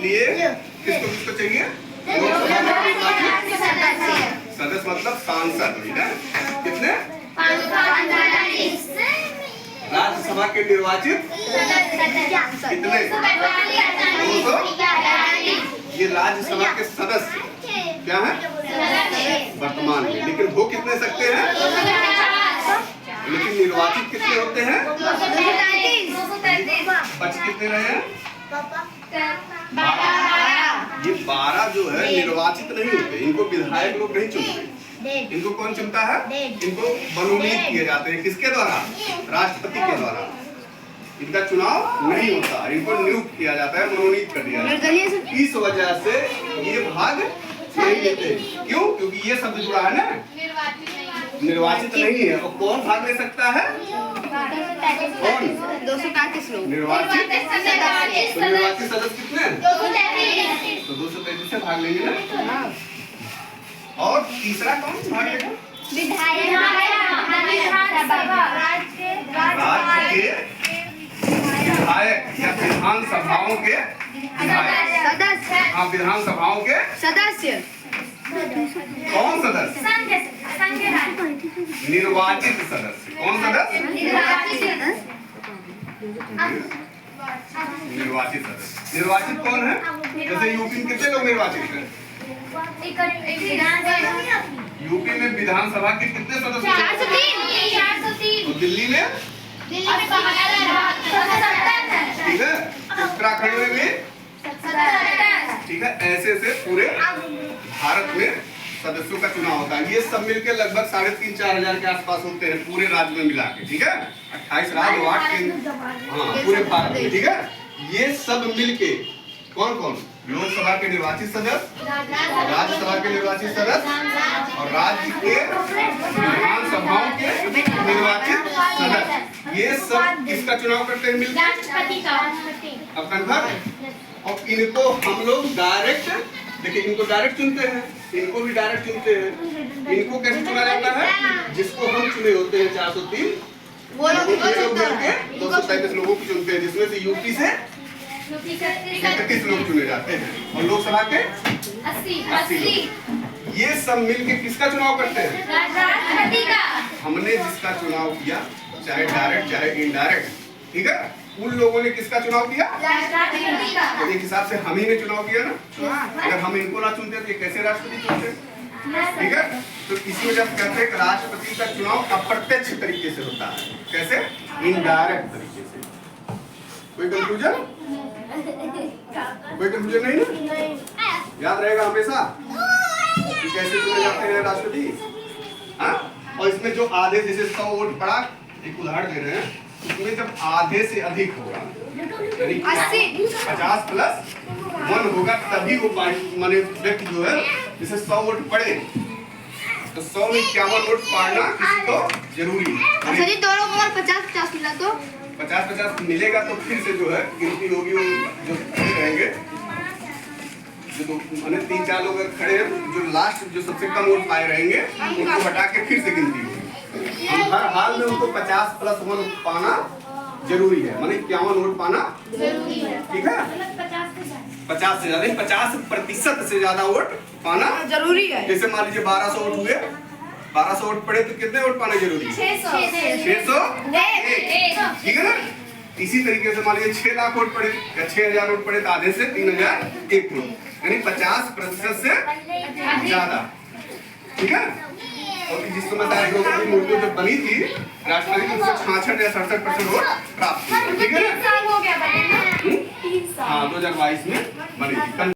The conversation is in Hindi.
इसलिए किसको किसको चाहिए? लोकसभा के निर्वाचित सदस्य मतलब सांसद, ठीक है? कितने? राज्यसभा के निर्वाचित कितने? 200। ये राज्यसभा के सदस्य क्या है वर्तमान में, लेकिन हो कितने सकते हैं? लेकिन निर्वाचित कितने होते हैं? 233। बच कितने रहे हैं? 12। ये 12 जो है निर्वाचित नहीं होते, इनको विधायक लोग नहीं चुनते। इनको कौन चुनता है? इनको मनोनीत किए जाते हैं। किसके द्वारा? राष्ट्रपति के द्वारा। इनका चुनाव नहीं होता, इनको नियुक्त किया जाता है, मनोनीत कर दिया जाता है। इस वजह से ये भाग नहीं लेते। क्यों? क्योंकि ये शब्द जुड़ा है ना, निर्वाचित नहीं है। और कौन भाग ले सकता है? कौन? 235 लोग। निर्वाचित सदस्य कितने? 233। तो 233 से भाग लेंगे ना। और तीसरा कौन भाग लेगा? राज्य के विधायक या विधानसभाओं के सदस्य। हाँ, विधानसभाओं के सदस्य। कौन सदस्य? निर्वाचित सदस्य। कौन सदस्य? निर्वाचित सदस्य। निर्वाचित कौन है? जैसे यूपी में कितने लोग निर्वाचित हैं? यूपी में विधानसभा के कितने सदस्य? 403। और दिल्ली में? ठीक है। उत्तराखंड में भी? ठीक है। ऐसे ऐसे पूरे भारत में सदस्यों का चुनाव होता है। ये सब मिलकर लगभग 3,500-4 हजार के आसपास होते हैं पूरे राज्य में मिला के, ठीक है? 28 राज्य, 8 केंद्र, हाँ, पूरे भारत में, ठीक है? ये सब मिलके कौन कौन? लोकसभा के निर्वाचित सदस्य, राज्यसभा के निर्वाचित सदस्य और राज्य के विधानसभाओं के निर्वाचित सदस्य, ये सब किसका चुनाव करते हैं मिलकर? राष्ट्रपति का। अब कन्फर्म। और इनको हम लोग डायरेक्ट, देखिए इनको डायरेक्ट चुनते हैं, इनको भी डायरेक्ट चुनते हैं। इनको कैसे चुना जाता है? जिसको हम चुने होते हैं 403, वो लोग मिलकर 233 लोगों को चुनते हैं, जिसमें से यूपी से 31 लोग चुने जाते हैं और लोकसभा के 80 लोग। ये सब मिलके किसका चुनाव करते हैं? राष्ट्रपति का। हमने जिसका चुनाव किया, चाहे डायरेक्ट चाहे इनडायरेक्ट, ठीक है, उन लोगों ने किसका चुनाव किया? राष्ट्रपति का। तो एक हिसाब से हम ही ने चुनाव किया ना। अगर हम इनको ना चुनते तो ये कैसे राष्ट्रपति चुनते? ठीक है। तो इसी वजह से कहते हैं कि राष्ट्रपति का चुनाव अप्रत्यक्ष तरीके से होता है। कैसे? इनडायरेक्ट तरीके से। कोई कंफ्यूजन? कोई कंफ्यूजन नहीं ना? याद रहेगा हमेशा कि कैसे चुने जाते हैं राष्ट्रपति। हाँ? और इसमें जो आधे जैसे 100 वोट पड़ा, एक उदाहरण दे रहे हैं, उसमें जब आधे से अधिक होगा, यानी 50 प्लस 1 होगा, तभी वो माने व्यक्ति जो है, जैसे 100 वोट पड़े तो 100 में 51 वोट पाना किसी को जरूरी है। यदि दोनों को 50-50 मिला तो 50-50 मिलेगा तो फिर से जो है गिनती होगी। जो खड़े रहेंगे, जो मैंने 3-4 लोग खड़े हैं, जो लास्ट जो सबसे कम वोट पाए रहेंगे उनको हटा के फिर से गिनती होगी। हर हाल में उनको 50 प्लस 1 पाना जरूरी है, माने 51 वोट पाना जरूरी है, ठीक है? 50 से ज्यादा, 50% से ज्यादा वोट पाना जरूरी है। जैसे मान लीजिए 1200 वोट हुए, 1200 वोट पड़े तो कितने वोट पाने जरूरी है? 600, ठीक है ना? इसी तरीके से मान लीजिए 6 लाख वोट पड़े या 6000 वोट पड़े तो आधे से 3001 वोट, यानी 50% से ज्यादा, ठीक है? और जिस समय द्रौपदी मुर्मू जब बनी थी राष्ट्रपति, तो 66 या 67% वोट प्राप्त हुए, ठीक है ना? हाँ, 2022 में बनी थी।